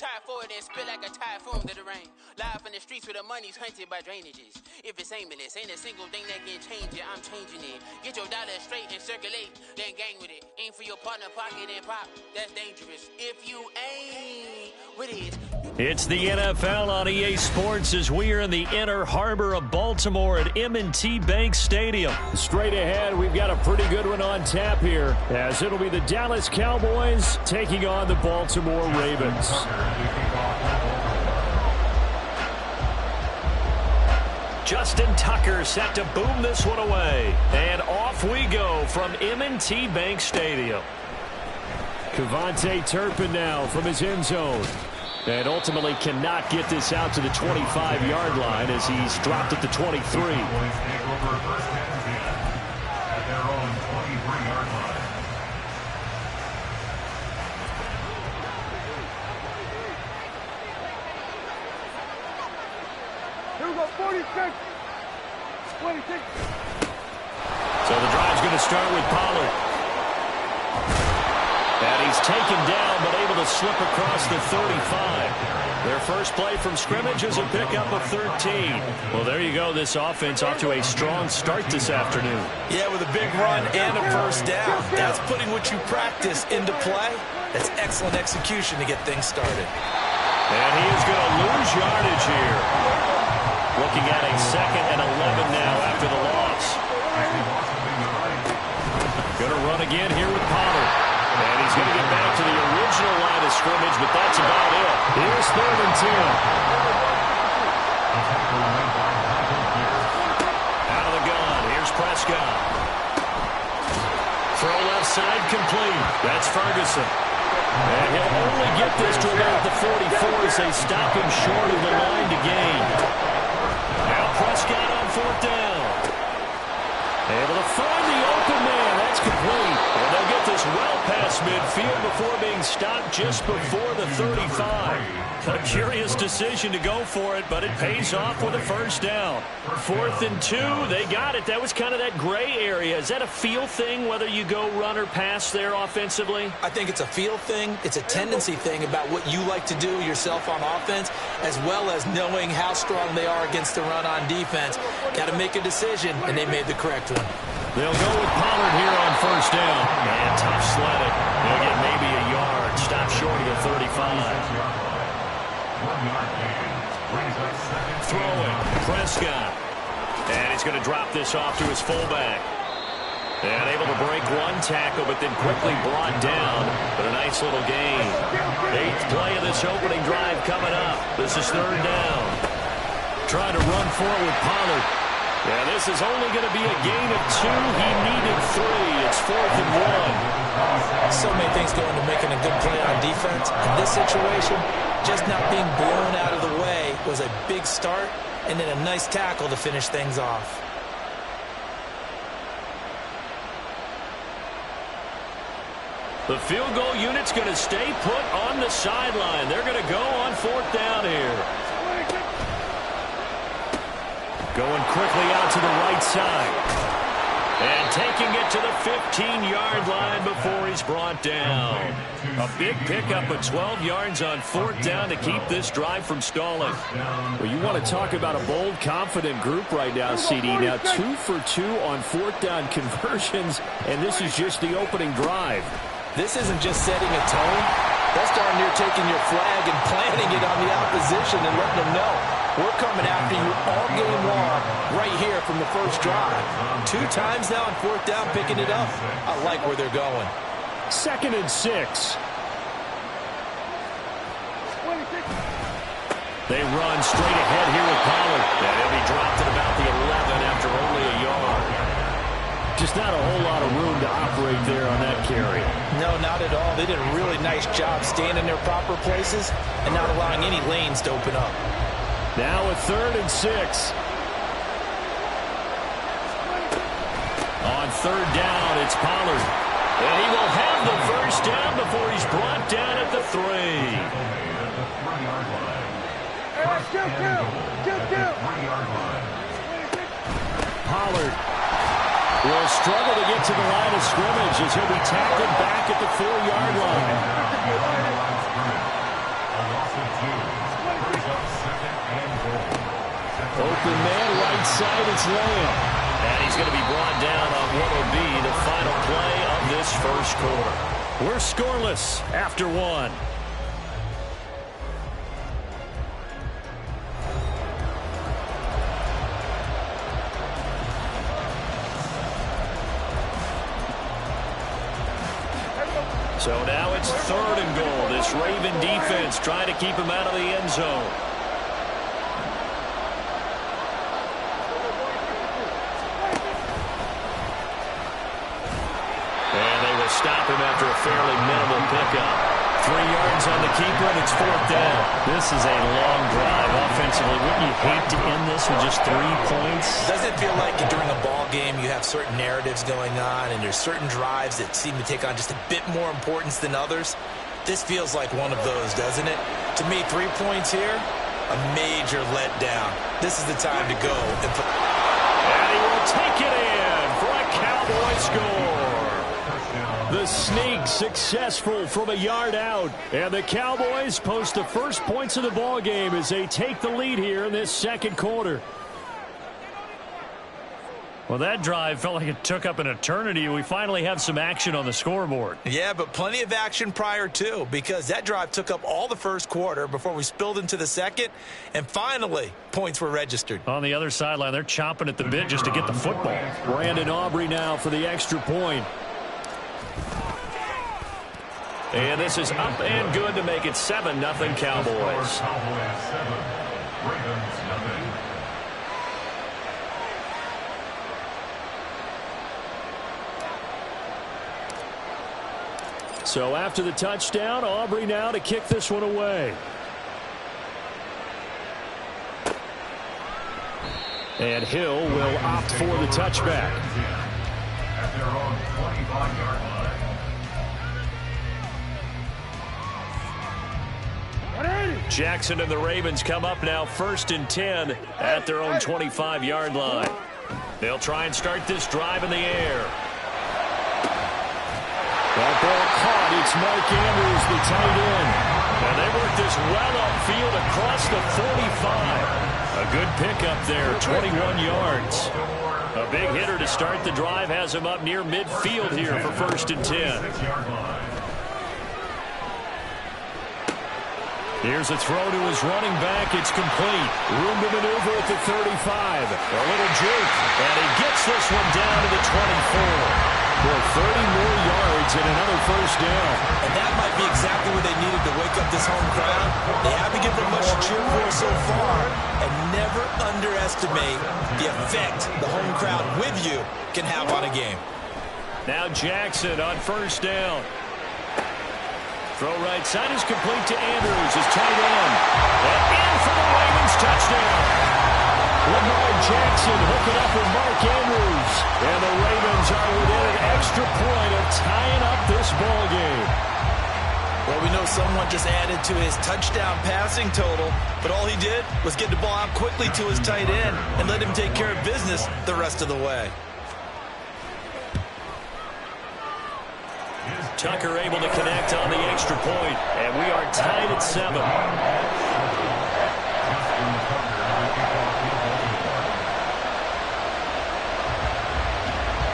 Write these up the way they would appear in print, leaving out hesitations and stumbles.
Try for it and spit like a typhoon to the rain. Live in the streets where the money's hunted by drainages. If it's aimless, ain't a single thing that can change it. I'm changing it. Get your dollar straight and circulate, then gang with it. Aim for your partner, pocket and pop. That's dangerous. If you ain't with it. It's the NFL on EA Sports as we are in the Inner Harbor of Baltimore at M&T Bank Stadium. Straight ahead, we've got a pretty good one on tap here, as it'll be the Dallas Cowboys taking on the Baltimore Ravens. Justin Tucker set to boom this one away. And off we go from M&T Bank Stadium. KaVontae Turpin now from his end zone. And ultimately cannot get this out to the 25-yard line as he's dropped at the 23. Here we go, 46. 26. So the drive's going to start with Pollard. And he's taken down, but able to slip across the 35. Their first play from scrimmage is a pickup of 13. Well, there you go. This offense off to a strong start this afternoon. Yeah, with a big run and a first down. That's putting what you practice into play. That's excellent execution to get things started. And he is going to lose yardage here. Looking at a 2nd and 11 now after the loss. Going to run again here with Pollard. And he's going to get back to the original line of scrimmage, but that's about it. Here's 3rd and 10. Out of the gun. Here's Prescott. Throw left side complete. That's Ferguson. And he'll only get this to about the 44 as they stop him short of the line to gain. Now Prescott on 4th down. Able to find the open man. That's complete. And they'll get this well past midfield before being stopped just before the 35. A curious decision to go for it, but it pays off with a first down. 4th and 2. They got it. That was kind of that gray area. Is that a feel thing, whether you go run or pass there offensively? I think it's a feel thing. It's a tendency thing about what you like to do yourself on offense, as well as knowing how strong they are against the run on defense. Got to make a decision, and they made the correct one. They'll go with Pollard here on first down. And tough sledding. They'll get maybe a yard. Stop short of the 35. Throwing. Prescott. And he's going to drop this off to his fullback. And able to break one tackle, but then quickly brought down. But a nice little gain. 8th play of this opening drive coming up. This is 3rd down. Trying to run for it with Pollard. Yeah, this is only going to be a gain of 2. He needed 3. It's 4th and 1. So many things go into making a good play on defense. In this situation, just not being blown out of the way was a big start, and then a nice tackle to finish things off. The field goal unit's going to stay put on the sideline. They're going to go on 4th down here. Going quickly out to the right side. And taking it to the 15-yard line before he's brought down. A big pickup of 12 yards on 4th down to keep this drive from stalling. Well, you want to talk about a bold, confident group right now, CD. Now 2 for 2 on 4th down conversions, and this is just the opening drive. This isn't just setting a tone. That's darn near taking your flag and planting it on the opposition and letting them know we're coming after you all game long right here from the first drive. 2 times now on 4th down picking it up. I like where they're going. 2nd and 6. They run straight ahead here with Pollard. And he'll be dropped at about the 11 after only a yard. Just not a whole lot of room to operate there on that carry. No, not at all. They did a really nice job staying in their proper places and not allowing any lanes to open up. Now a 3rd and 6. On 3rd down, it's Pollard. And he will have the first down before he's brought down at the 3. Pollard will struggle to get to the line of scrimmage as he'll be tackled back at the 4-yard line. Open man, right side, it's Lamb. And he's going to be brought down on what will be the final play of this first quarter. We're scoreless after one. So now it's 3rd and goal. This Raven defense trying to keep him out of the end zone. And they will stop him after a fairly minimal pickup. 3 yards on the keeper, and it's 4th down. This is a long drive offensively. Wouldn't you hate to end this with just 3 points? Doesn't it feel like during a ball game you have certain narratives going on and there's certain drives that seem to take on just a bit more importance than others? This feels like one of those, doesn't it? To me, 3 points here, a major letdown. This is the time to go. And he will take it in for a Cowboy score. The sneak successful from a yard out. And the Cowboys post the first points of the ball game as they take the lead here in this second quarter. Well, that drive felt like it took up an eternity. We finally have some action on the scoreboard. Yeah, but plenty of action prior to, because that drive took up all the first quarter before we spilled into the second, and finally, points were registered. On the other sideline, they're chomping at the bit just to get the football. Brandon Aubrey now for the extra point. And this is up and good to make it 7-0 Cowboys. So after the touchdown, Aubrey now to kick this one away. And Hill will opt for the touchback. At their own 25-yard line. Jackson and the Ravens come up now 1st and 10 at their own 25-yard line. They'll try and start this drive in the air. That ball caught. It's Mark Andrews, the tight end. And they work this well upfield across the 45. A good pickup there, 21 yards. A big hitter to start the drive has him up near midfield here for 1st and 10. Here's a throw to his running back. It's complete. Room to maneuver at the 35. A little juke. And he gets this one down to the 24. For 30 more yards and another 1st down. And that might be exactly what they needed to wake up this home crowd. They haven't given them much to cheer for so far. And never underestimate the effect the home crowd with you can have on a game. Now Jackson on 1st down. Throw right side is complete to Andrews, his tight end. And in for the Ravens touchdown. Lamar Jackson hooking up with Mark Andrews. And the Ravens are within an extra point of tying up this ball game. Well, we know someone just added to his touchdown passing total, but all he did was get the ball out quickly to his tight end and let him take care of business the rest of the way. Tucker able to connect on the extra point, and we are tied at 7.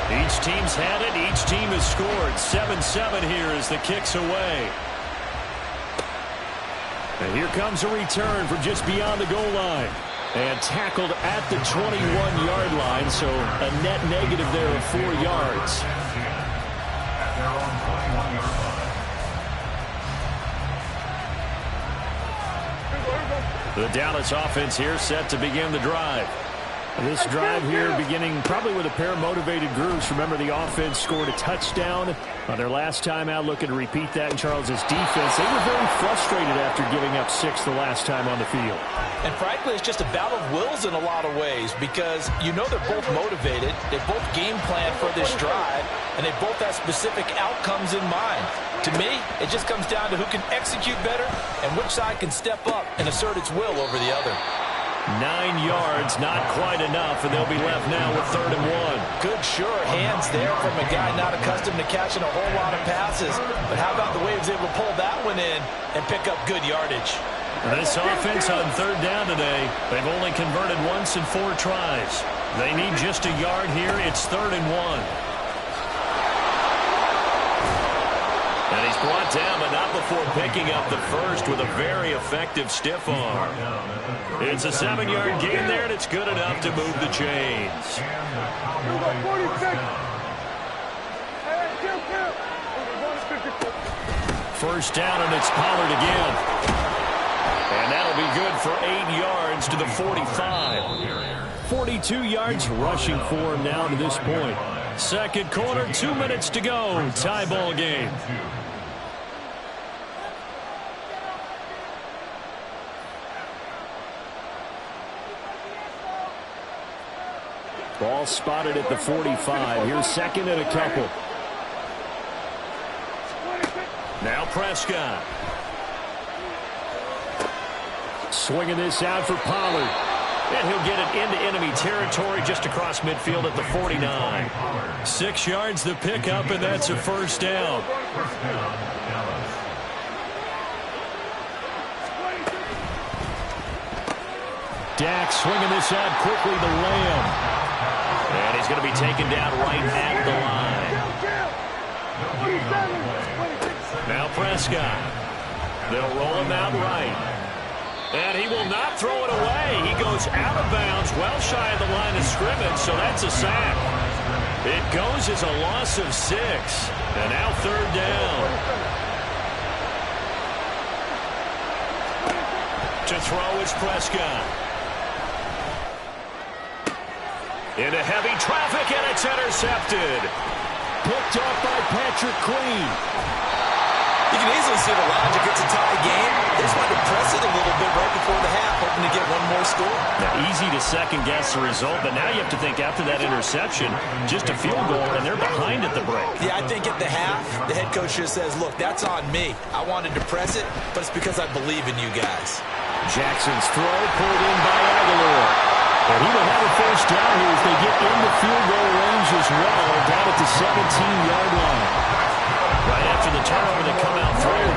Each team's had it. Each team has scored. 7-7 here as the kick's away. And here comes a return from just beyond the goal line. And tackled at the 21-yard line, so a net negative there of 4 yards. The Dallas offense here set to begin the drive. This drive here beginning probably with a pair of motivated groups. Remember, the offense scored a touchdown on their last time out, looking to repeat that in Charles's defense. They were very frustrated after giving up 6 the last time on the field. And frankly, it's just a battle of wills in a lot of ways, because you know they're both motivated, they both game plan for this drive, and they both have specific outcomes in mind. To me, it just comes down to who can execute better and which side can step up and assert its will over the other. 9 yards, not quite enough, and they'll be left now with 3rd and 1. Good, sure hands there from a guy not accustomed to catching a whole lot of passes. But how about the way he was able to pull that one in and pick up good yardage? This offense on third down today, they've only converted once in 4 tries. They need just a yard here. It's 3rd and 1. And he's brought down, but not before picking up the first with a very effective stiff arm. It's a 7-yard gain there, and it's good enough to move the chains. First down, and it's Pollard again. And that'll be good for 8 yards to the 45. 42 yards rushing for him now to this point. Second quarter, 2 minutes to go. Tie ball game. Ball spotted at the 45. Here's second and a couple. Now Prescott. Swinging this out for Pollard. And he'll get it into enemy territory just across midfield at the 49. 6 yards the pickup, and that's a first down. Dak swinging this out quickly to Lamb. And he's going to be taken down right at the line. Now Prescott. They'll roll him out right. And he will not throw it away. He goes out of bounds, well shy of the line of scrimmage, so that's a sack. It goes as a loss of 6. And now 3rd down. To throw is Prescott. Into heavy traffic, and it's intercepted. Picked up by Patrick Queen. You can easily see the logic. It's a tie game. They just wanted to press it a little bit right before the half, hoping to get one more score. Now, easy to second-guess the result, but now you have to think after that interception, just a field goal, and they're behind at the break. Yeah, I think at the half, the head coach just says, look, that's on me. I wanted to press it, but it's because I believe in you guys. Jackson's throw pulled in by Aguilar. And he will have a first down here as they get into field goal range as well, down at the 17-yard line. Right after the turnover, they come out through.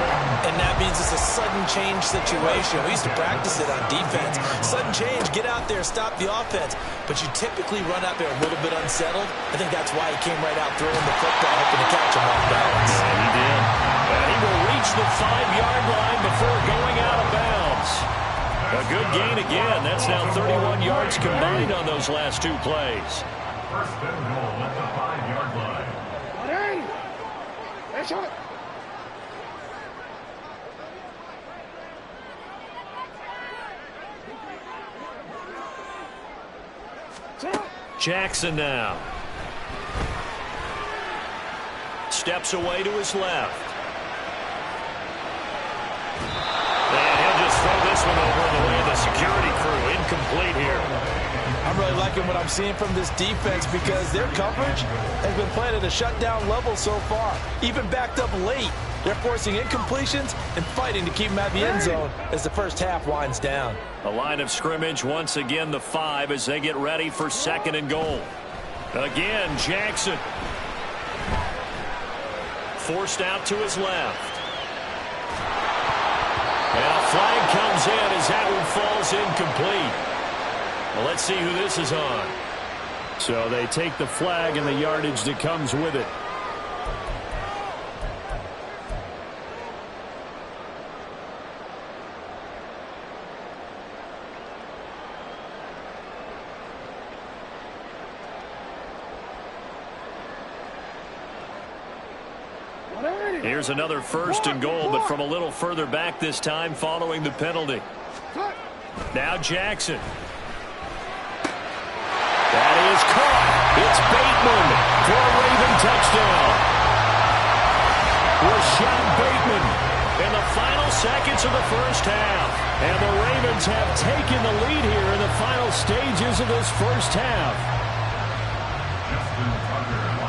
And that means it's a sudden change situation. We used to practice it on defense. Sudden change, get out there, stop the offense. But you typically run out there a little bit unsettled. I think that's why he came right out throwing the football, hoping to catch him off balance. And he did. And he will reach the 5-yard line before going out of bounds. A good gain again. That's now 31 yards combined on those last 2 plays. First and goal at the 5-yard line. Jackson now. Steps away to his left. And he'll just throw this one over the way of the security crew. Incomplete here. I'm really liking what I'm seeing from this defense because their coverage has been playing at a shutdown level so far. Even backed up late, they're forcing incompletions and fighting to keep them at the end zone as the first half winds down. The line of scrimmage, once again, the 5 as they get ready for 2nd and goal. Again, Jackson. Forced out to his left. And a flag comes in as that one falls incomplete. Well, let's see who this is on. So they take the flag and the yardage that comes with it. Here's another 1st and goal, but from a little further back this time following the penalty. Now Jackson. That is caught. It's Bateman for a Raven touchdown. Rashad Bateman in the final seconds of the first half. And the Ravens have taken the lead here in the final stages of this first half.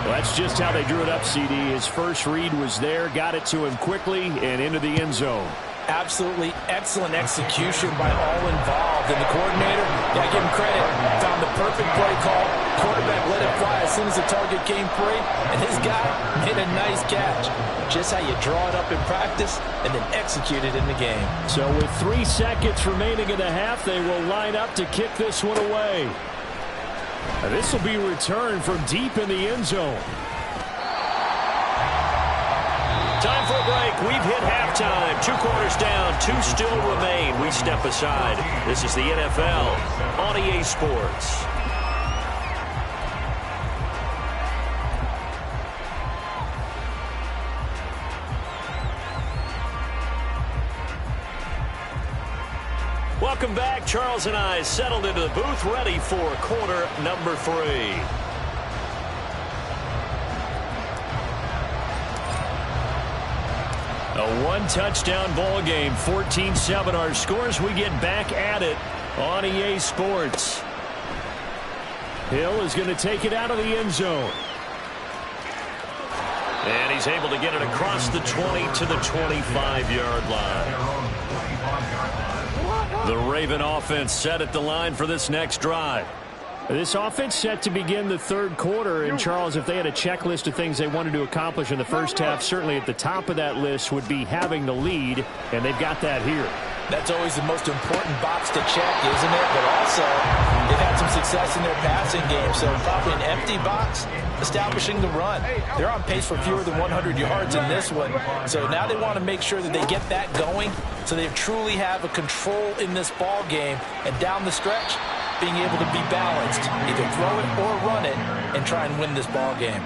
Well, that's just how they drew it up, CD. His first read was there, got it to him quickly, and into the end zone. Absolutely excellent execution by all involved. And the coordinator, yeah, give him credit, found the perfect play call. Quarterback let it fly as as soon as the target came free, and this guy made a nice catch. Just how you draw it up in practice and then execute it in the game. So with 3 seconds remaining in the half, they will line up to kick this one away. This will be returned from deep in the end zone. Time for a break. We've hit halftime. 2 quarters down. 2 still remain. We step aside. This is the NFL on EA Sports. Welcome back. Charles and I settled into the booth, ready for quarter number 3. A 1-touchdown ball game, 14-7 our scores. We get back at it on EA Sports. Hill is going to take it out of the end zone. And he's able to get it across the 20 to the 25-yard line. The Raven offense set at the line for this next drive. This offense set to begin the third quarter. And, Charles, if they had a checklist of things they wanted to accomplish in the first half, certainly at the top of that list would be having the lead, and they've got that here. That's always the most important box to check, isn't it? But also, they've had some success in their passing game, so probably an empty box, establishing the run. They're on pace for fewer than 100 yards in this one, so now they want to make sure that they get that going so they truly have a control in this ball game, and down the stretch, being able to be balanced, either throw it or run it, and try and win this ball game.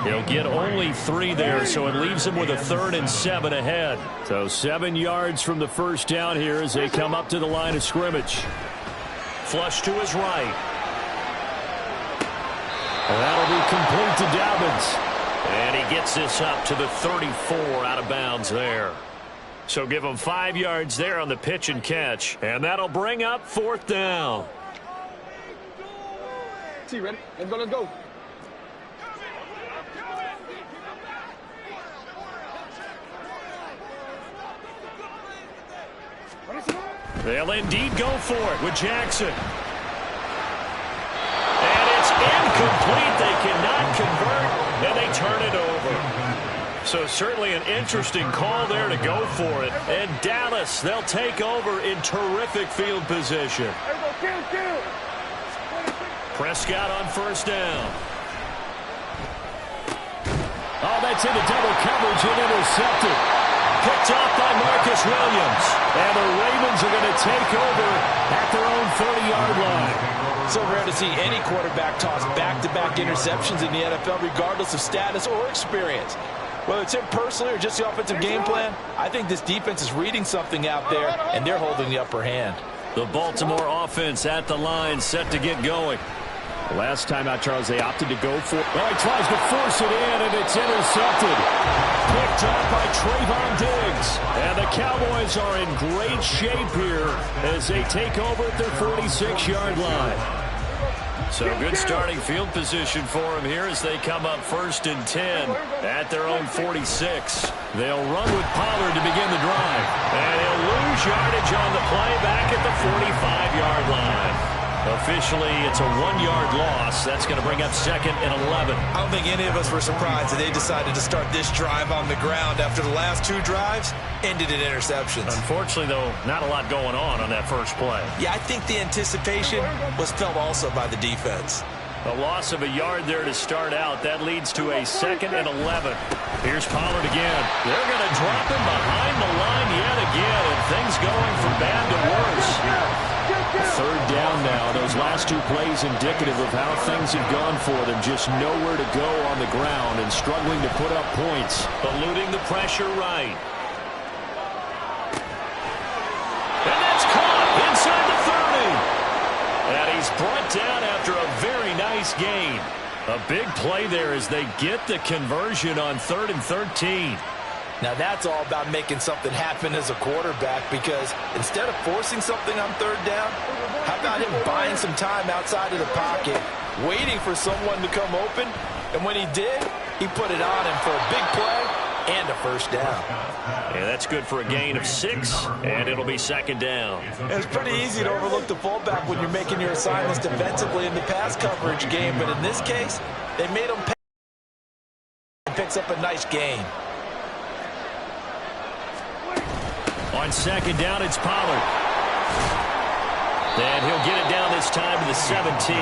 He'll get only 3 there, so it leaves him with a 3rd and 7 ahead. So 7 yards from the first down here as they come up to the line of scrimmage. Flush to his right. And that'll be complete to Dobbins. And he gets this up to the 34 out of bounds there. So give him 5 yards there on the pitch and catch. And that'll bring up 4th down. T, ready? Let's go, let's go. They'll indeed go for it with Jackson. And it's incomplete. They cannot convert, and they turn it over. So certainly an interesting call there to go for it. And Dallas, they'll take over in terrific field position. Prescott on first down. Oh, that's into double coverage and intercepted. Picked off by Marcus Williams. And the Ravens are going to take over at their own 30-yard line. So rare to see any quarterback toss back-to-back interceptions in the NFL, regardless of status or experience. Whether it's him personally or just the offensive game plan, I think this defense is reading something out there, and they're holding the upper hand. The Baltimore offense at the line, set to get going. Last time out, Charles, they opted to go for it. Well, he tries to force it in, and it's intercepted. Picked up by Trayvon Diggs. And the Cowboys are in great shape here as they take over at their 46-yard line. So good starting field position for them here as they come up 1st and 10 at their own 46. They'll run with Pollard to begin the drive. And he'll lose yardage on the play back at the 45-yard line. Officially, it's a 1-yard loss. That's going to bring up 2nd and 11. I don't think any of us were surprised that they decided to start this drive on the ground after the last 2 drives ended in interceptions. Unfortunately, though, not a lot going on that first play. Yeah, I think the anticipation was felt also by the defense. A loss of a yard there to start out. That leads to a 2nd and 11. Here's Pollard again. They're going to drop him behind the line yet again, and things going from bad to worse. 3rd down now. Those last 2 plays indicative of how things have gone for them. Just nowhere to go on the ground and struggling to put up points. Eluding the pressure right. And that's caught inside the 30. And he's brought down after a very nice gain. A big play there as they get the conversion on 3rd and 13. Now that's all about making something happen as a quarterback, because instead of forcing something on 3rd down, how about him buying some time outside of the pocket, waiting for someone to come open, and when he did, he put it on him for a big play and a first down. And that's good for a gain of 6, and it'll be second down. It's pretty easy to overlook the fullback when you're making your assignments defensively in the pass coverage game, but in this case, they made him pay and picks up a nice gain. On second down, it's Pollard. And he'll get it down this time to the 17.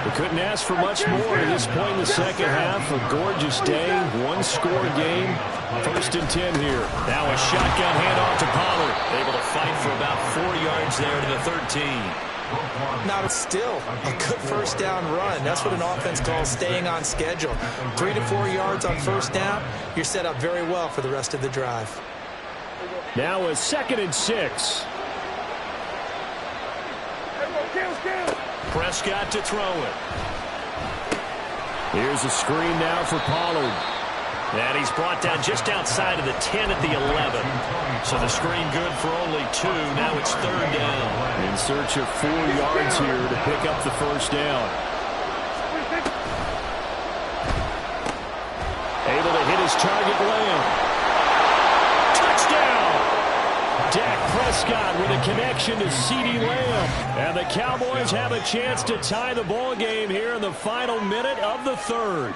We couldn't ask for much more at this point in the second half. A gorgeous day, one-score game. 1st and 10 here. Now a shotgun handoff to Pollard. Able to fight for about 4 yards there to the 13. Now it's still a good first down run. That's what an offense calls staying on schedule. 3 to 4 yards on first down. You're set up very well for the rest of the drive. Now a 2nd and 6. Prescott to throw it. Here's a screen now for Pollard. And he's brought down just outside of the 10 at the 11. So the screen good for only 2. Now it's 3rd down. In search of 4 yards here to pick up the first down. Able to hit his target, Lamb. Touchdown! Dak Prescott with a connection to CeeDee Lamb. And the Cowboys have a chance to tie the ball game here in the final minute of the 3rd.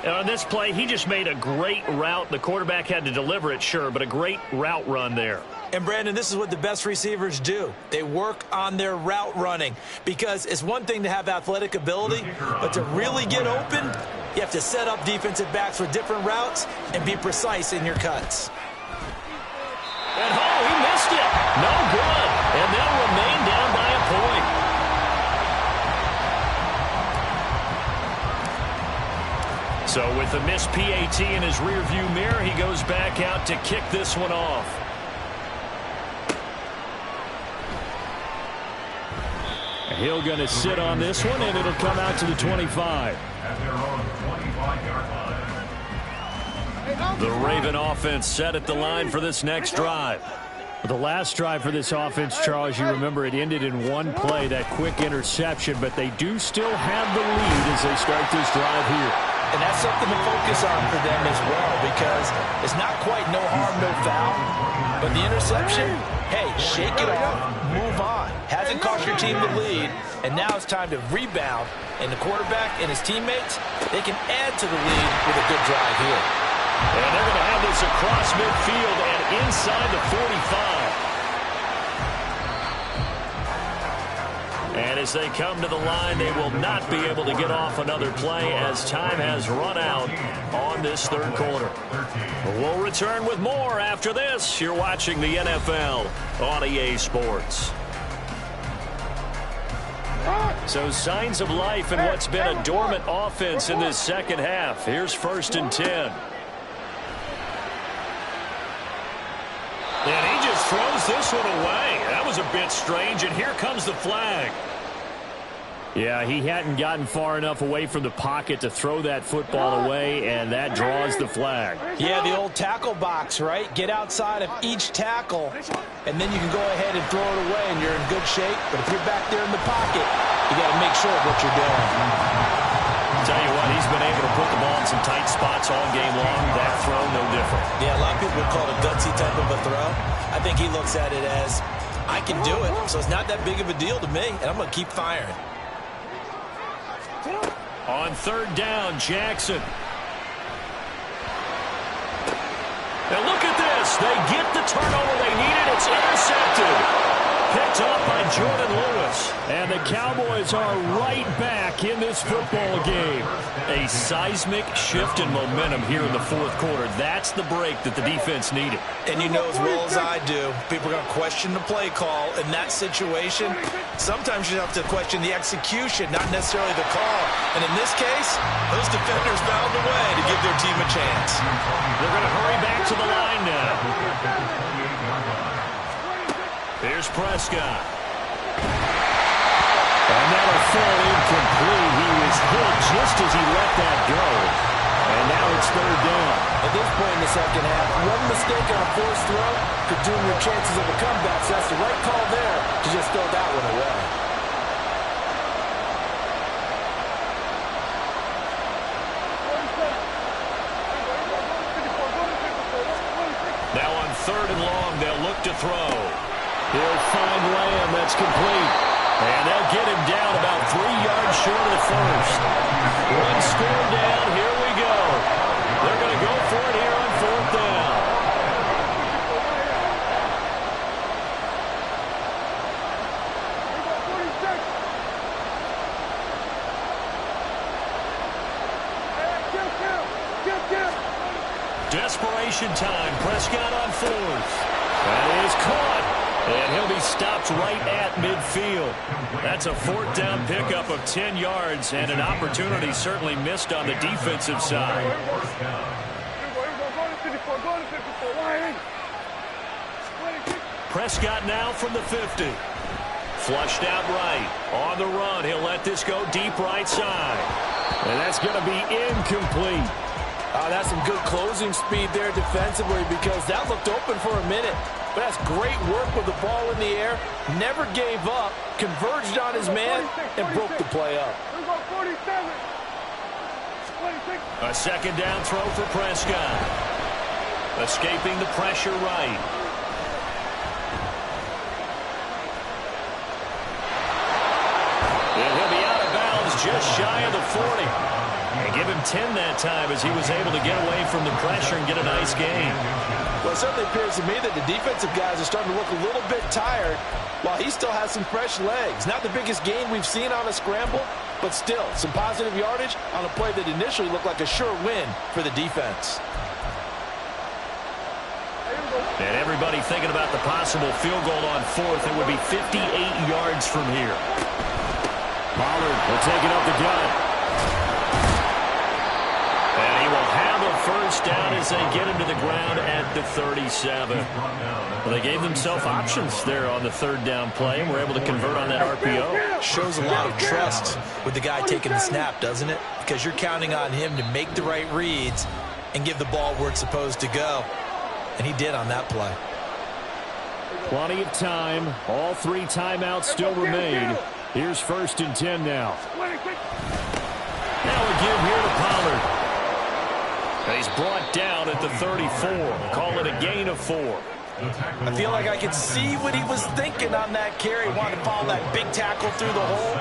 And on this play, he just made a great route. The quarterback had to deliver it, sure, but a great route run there. And, Brandon, this is what the best receivers do. They work on their route running because it's one thing to have athletic ability, but to really get open, you have to set up defensive backs with different routes and be precise in your cuts. And, oh, he missed it. No good. And they'll remain down by a point. So with the missed PAT in his rearview mirror, he goes back out to kick this one off. Hill going to sit on this one, and it'll come out to the 25. The Raven offense set at the line for this next drive. The last drive for this offense, Charles, you remember it ended in one play, that quick interception, but they do still have the lead as they start this drive here. And that's something to focus on for them as well because it's not quite no harm, no foul. But the interception, hey, shake it off, move on. Hasn't cost your team the lead, and now it's time to rebound. And the quarterback and his teammates, they can add to the lead with a good drive here. And they're going to have this across midfield and inside the 45. And as they come to the line, they will not be able to get off another play as time has run out on this 3rd quarter. We'll return with more after this. You're watching the NFL on EA Sports. So signs of life in what's been a dormant offense in this second half. Here's 1st and 10. And he just throws this one away. That was a bit strange, and here comes the flag. Yeah, he hadn't gotten far enough away from the pocket to throw that football away, and that draws the flag. Yeah, the old tackle box, right? Get outside of each tackle, and then you can go ahead and throw it away, and you're in good shape. But if you're back there in the pocket, you got to make sure of what you're doing. Tell you what, he's been able to put the ball in some tight spots all game long. That throw, no different. Yeah, a lot of people would call it a gutsy type of a throw. I think he looks at it as, I can do it, so it's not that big of a deal to me, and I'm going to keep firing. On 3rd down, Jackson. Now look at this. They get the turnover they needed. It's intercepted. Picked up by Jordan Lewis. And the Cowboys are right back in this football game. A seismic shift in momentum here in the 4th quarter. That's the break that the defense needed. And you know as well as I do, people are going to question the play call in that situation. Sometimes you have to question the execution, not necessarily the call. And in this case, those defenders found a way to give their team a chance. They're going to hurry back to the line now. Here's Prescott. And that'll fall incomplete. He was hit just as he let that go. And now it's 3rd down. At this point in the second half, one mistake on a forced throw could doom your chances of a comeback. So that's the right call there to just throw that one away. 3rd and long. They'll look to throw. He'll find Lamb. That's complete. And they'll get him down about 3 yards short of the first. One score down. Here we go. They're going to go for it here on 4th down. Desperation time. Prescott on 4th. That is caught. And he'll be stopped right at midfield. That's a 4th down pickup of 10 yards and an opportunity certainly missed on the defensive side. Prescott now from the 50. Flushed out right. On the run. He'll let this go deep right side. And that's going to be incomplete. That's some good closing speed there defensively because that looked open for a minute. But that's great work with the ball in the air. Never gave up, converged on his man, and broke the play up. A 2nd down throw for Prescott. Escaping the pressure right. And he'll be out of bounds just shy of the 40. And give him 10 that time as he was able to get away from the pressure and get a nice gain. Well, it certainly appears to me that the defensive guys are starting to look a little bit tired while he still has some fresh legs. Not the biggest gain we've seen on a scramble, but still some positive yardage on a play that initially looked like a sure win for the defense. And everybody thinking about the possible field goal on 4th. It would be 58 yards from here. Pollard will take it up the gut. And he will have a 1st down as they get him to the ground at the 37. Well, they gave themselves options there on the 3rd down play and were able to convert on that RPO. Shows a lot of trust with the guy taking the snap, doesn't it? Because you're counting on him to make the right reads and give the ball where it's supposed to go. And he did on that play. Plenty of time. All 3 timeouts still remain. Here's 1st and 10 now. Now a give here to Pollard. And he's brought down at the 34. Call it a gain of 4. I feel like I could see what he was thinking on that carry. Wanted to follow that big tackle through the hole.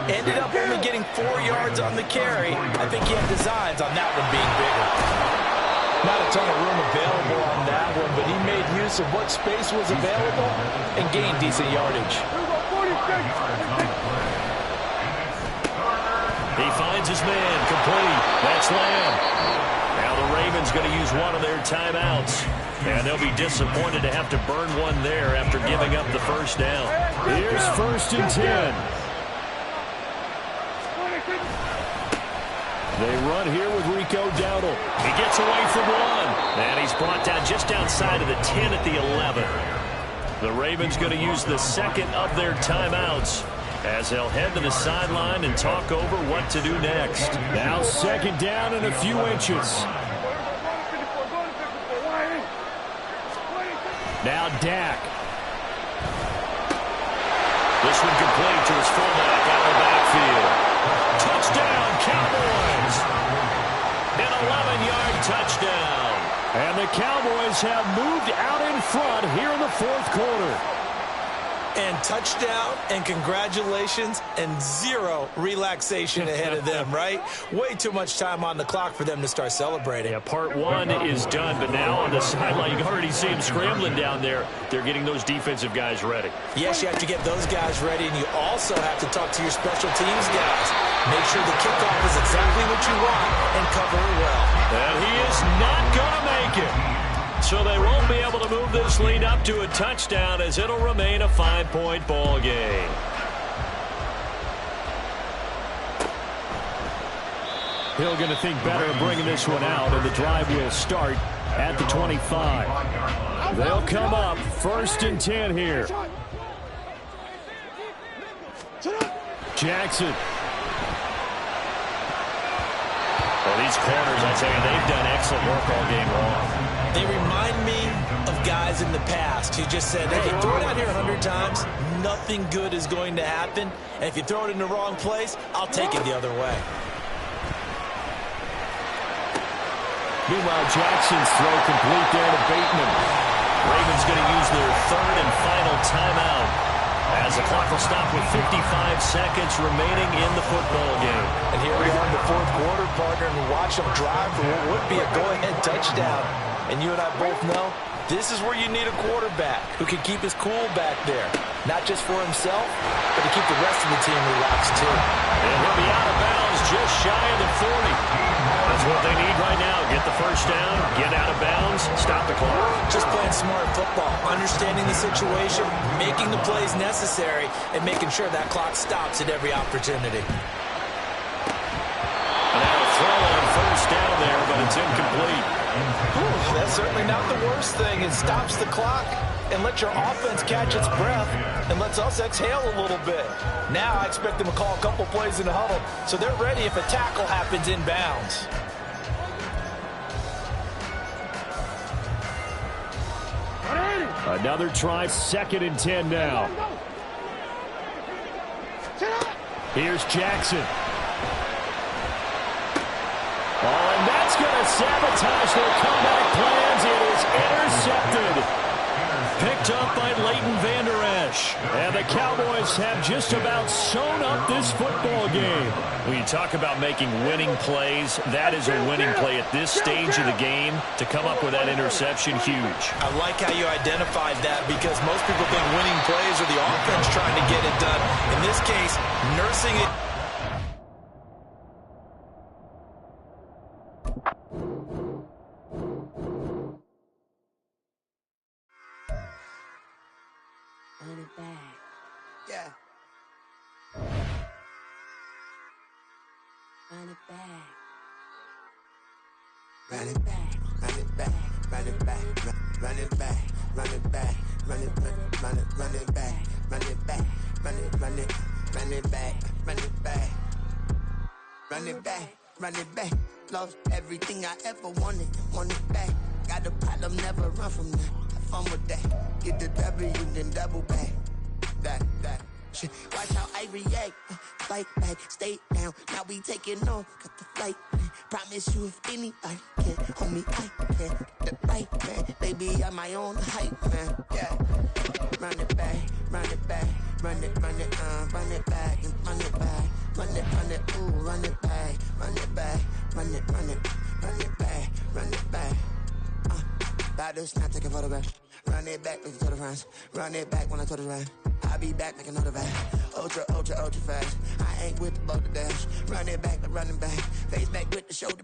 Ended up only getting 4 yards on the carry. I think he had designs on that one being bigger. Not a ton of room available on that one, but he made use of what space was available and gained decent yardage. He finds his man, complete. That's Lamb. Now the Ravens going to use one of their timeouts. And they'll be disappointed to have to burn one there after giving up the 1st down. Here's 1st and 10. They run here with Rico Dowdle. He gets away from one. And he's brought down just outside of the 10 at the 11. The Ravens going to use the 2nd of their timeouts as they'll head to the sideline and talk over what to do next. Now 2nd down and a few inches. Now Dak. This one complete to his fullback out of the backfield. Touchdown, Cowboys! An 11-yard touchdown. And the Cowboys have moved out in front here in the 4th quarter. And touchdown and congratulations and 0 relaxation ahead of them, right? Way too much time on the clock for them to start celebrating. Yeah, part 1 is done, but now on the sideline, you can already see them scrambling down there. They're getting those defensive guys ready. Yes, you have to get those guys ready, and you also have to talk to your special teams guys. Make sure the kickoff is exactly what you want and cover it well. And he is not going to make it. So they won't be able to move this lead up to a touchdown as it'll remain a 5-point ball game. Hill going to think better of bringing this one out, and the drive will start at the 25. They'll come up 1st and 10 here. Jackson. Well, these corners, I tell you, they've done excellent work all game long. They remind me of guys in the past who just said, hey, throw it out here 100 times, nothing good is going to happen. And if you throw it in the wrong place, I'll take it the other way. Meanwhile, Jackson's throw complete there to Bateman. Ravens going to use their third and final timeout as the clock will stop with 55 seconds remaining in the football game. And here we are in the fourth quarter, partner, and we watch them drive for what would be a go-ahead touchdown. And you and I both know this is where you need a quarterback who can keep his cool back there. Not just for himself, but to keep the rest of the team relaxed, too. And he'll be out of bounds just shy of the 40. That's what they need right now. Get the first down, get out of bounds, stop the clock. Just playing smart football, understanding the situation, making the plays necessary, and making sure that clock stops at every opportunity. And now a throw on first down there, but it's incomplete. That's certainly not the worst thing. It stops the clock and lets your offense catch its breath and lets us exhale a little bit. Now I expect them to call a couple plays in the huddle so they're ready if a tackle happens inbounds. Another try, 2nd and 10 now. Here's Jackson. Oh, and that's going to sabotage their comeback plans. It is intercepted. Picked up by Leighton Vander Esch. And the Cowboys have just about sewn up this football game. When you talk about making winning plays, that is a winning play at this stage of the game. To come up with that interception, huge. I like how you identified that because most people think winning plays are the offense trying to get it done. In this case, nursing it. Run it back. Yeah. Run it back. Run it back. Run it back. Run it back. Run it back. Run it back. Run it back. Run it back. Run it back. Run it back. Run it back. Run it back. Run it back. Run it back. Lost everything I ever wanted. Want it back. Got a problem, never run from that. Have fun with that. Get the W, then double back. That shit. Watch how I react. Fight back, stay down. Now we taking off. Got the flight. Promise you if anybody can, homie, I can. The right man, baby, I'm my own hype man. Yeah. Run it back, run it back, run it back, and run it back, run it, ooh, run it back, run it back, run it back, run it back. About to snap, take a photograph. Run it back, make it to the friends. Run it back when I told it right. I'll be back, make another back. Ultra fast. I ain't with the boat to dash. Run it back, but running back. Face back with the shoulder.